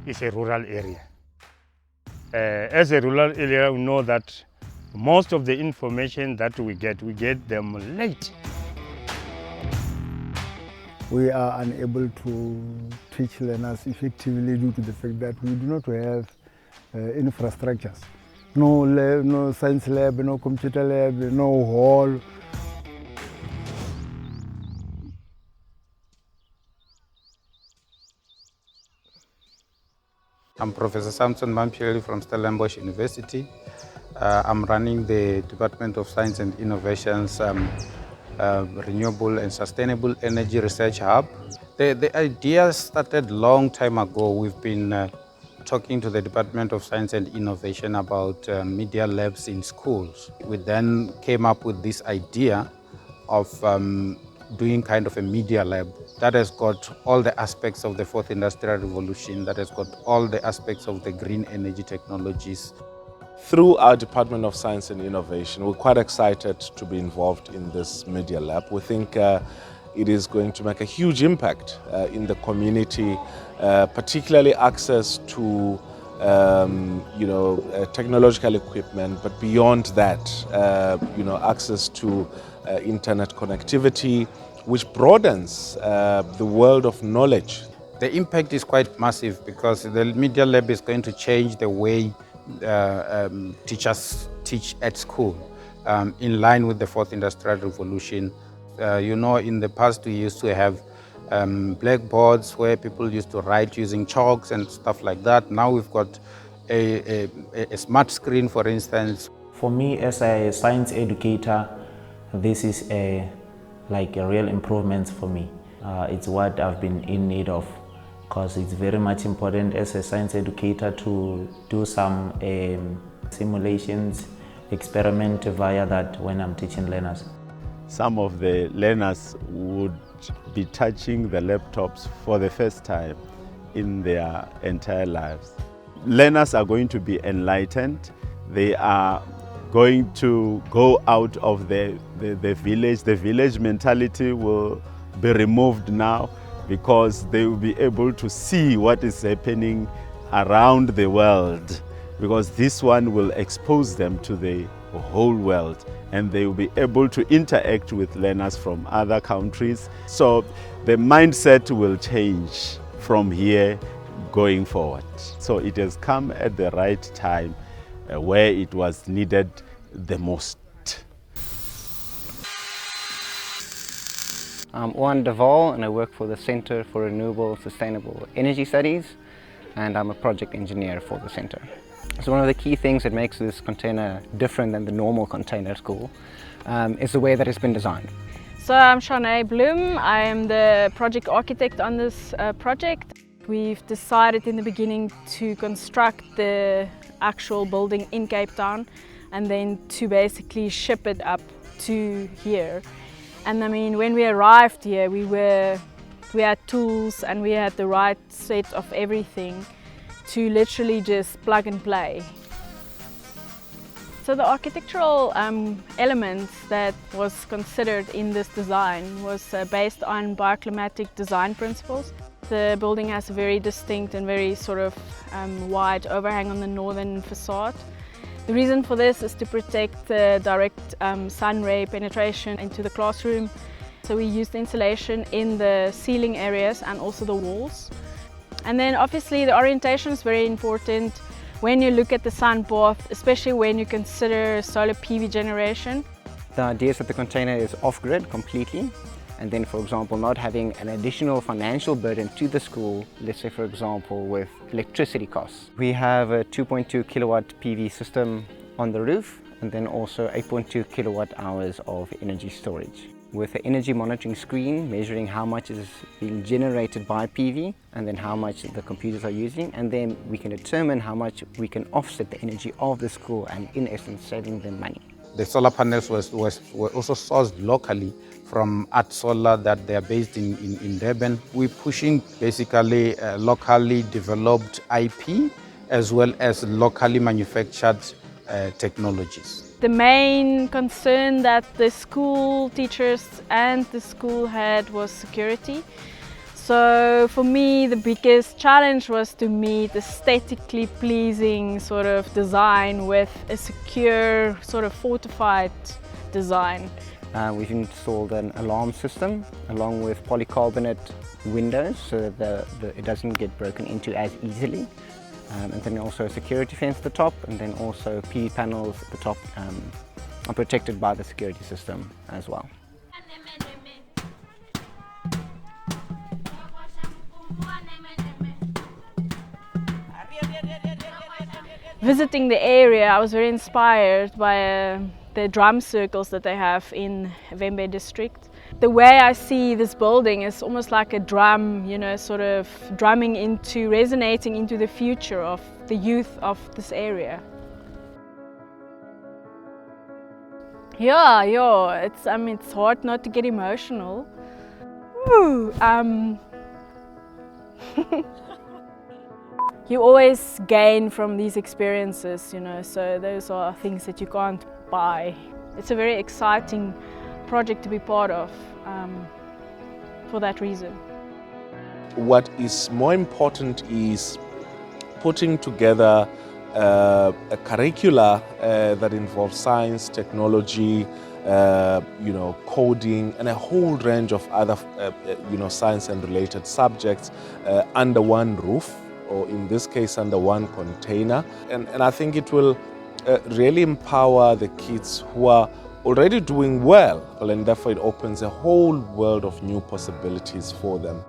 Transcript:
is a rural area. As a rural area, we know that most of the information that we get them late. We are unable to teach learners effectively due to the fact that we do not have infrastructures. No lab, no science lab, no computer lab, no hall. I'm Professor Samson Mampieli from Stellenbosch University. I'm running the Department of Science and Innovations Renewable and Sustainable Energy Research Hub. The idea started a long time ago. We've been talking to the Department of Science and Innovation about media labs in schools. We then came up with this idea of doing kind of a media lab that has got all the aspects of the fourth industrial revolution, that has got all the aspects of the green energy technologies. Through our Department of Science and Innovation, we're quite excited to be involved in this media lab. We think it is going to make a huge impact in the community, particularly access to technological equipment, but beyond that, access to internet connectivity, which broadens the world of knowledge. The impact is quite massive because the Media Lab is going to change the way teachers teach at school, in line with the fourth industrial revolution. In the past we used to have blackboards where people used to write using chalks and stuff like that. Now we've got a smart screen, for instance. For me as a science educator, this is a real improvement for me. It's what I've been in need of, because it's very much important as a science educator to do some simulations, experiment via that when I'm teaching learners. Some of the learners would be touching the laptops for the first time in their entire lives. Learners are going to be enlightened. They are going to go out of the village. The village mentality will be removed now, because they will be able to see what is happening around the world, because this one will expose them to the whole world, and they will be able to interact with learners from other countries. So the mindset will change from here going forward. So it has come at the right time, where it was needed the most. I'm Owen Deval and I work for the Center for Renewable Sustainable Energy Studies, and I'm a project engineer for the center. So one of the key things that makes this container different than the normal container at school is the way that it's been designed. So I'm Shanae Bloom. I am the project architect on this project. We've decided in the beginning to construct the actual building in Cape Town and then to basically ship it up to here. And I mean, when we arrived here, we had tools and we had the right set of everything to literally just plug and play. So the architectural elements that was considered in this design was based on bioclimatic design principles. The building has a very distinct and very sort of wide overhang on the northern facade. The reason for this is to protect the direct sun ray penetration into the classroom. So we used insulation in the ceiling areas and also the walls. And then obviously the orientation is very important when you look at the sun path, especially when you consider solar PV generation. The idea is that the container is off-grid completely, and then for example not having an additional financial burden to the school, let's say for example with electricity costs. We have a 2.2 kilowatt PV system on the roof, and then also 8.2 kilowatt hours of energy storage, with the energy monitoring screen measuring how much is being generated by PV and then how much the computers are using, and then we can determine how much we can offset the energy of the school and in essence saving them money. The solar panels were also sourced locally from Art Solar, that they are based in Durban. We're pushing basically locally developed IP as well as locally manufactured technologies. The main concern that the school teachers and the school had was security. So for me, the biggest challenge was to meet aesthetically pleasing sort of design with a secure, sort of fortified design. We've installed an alarm system along with polycarbonate windows so that it doesn't get broken into as easily. And then also a security fence at the top, and then also PV panels at the top are protected by the security system as well. Visiting the area, I was very inspired by the drum circles that they have in Vhembe district. The way I see this building is almost like a drum, you know, sort of drumming into, resonating into the future of the youth of this area. Yeah, it's hard not to get emotional. Woo, You always gain from these experiences, you know, so those are things that you can't buy. It's a very exciting project to be part of for that reason. What is more important is putting together a curricula that involves science, technology, coding, and a whole range of other, science and related subjects under one roof, or in this case under one container. And I think it will really empower the kids who are already doing well, and therefore it opens a whole world of new possibilities for them.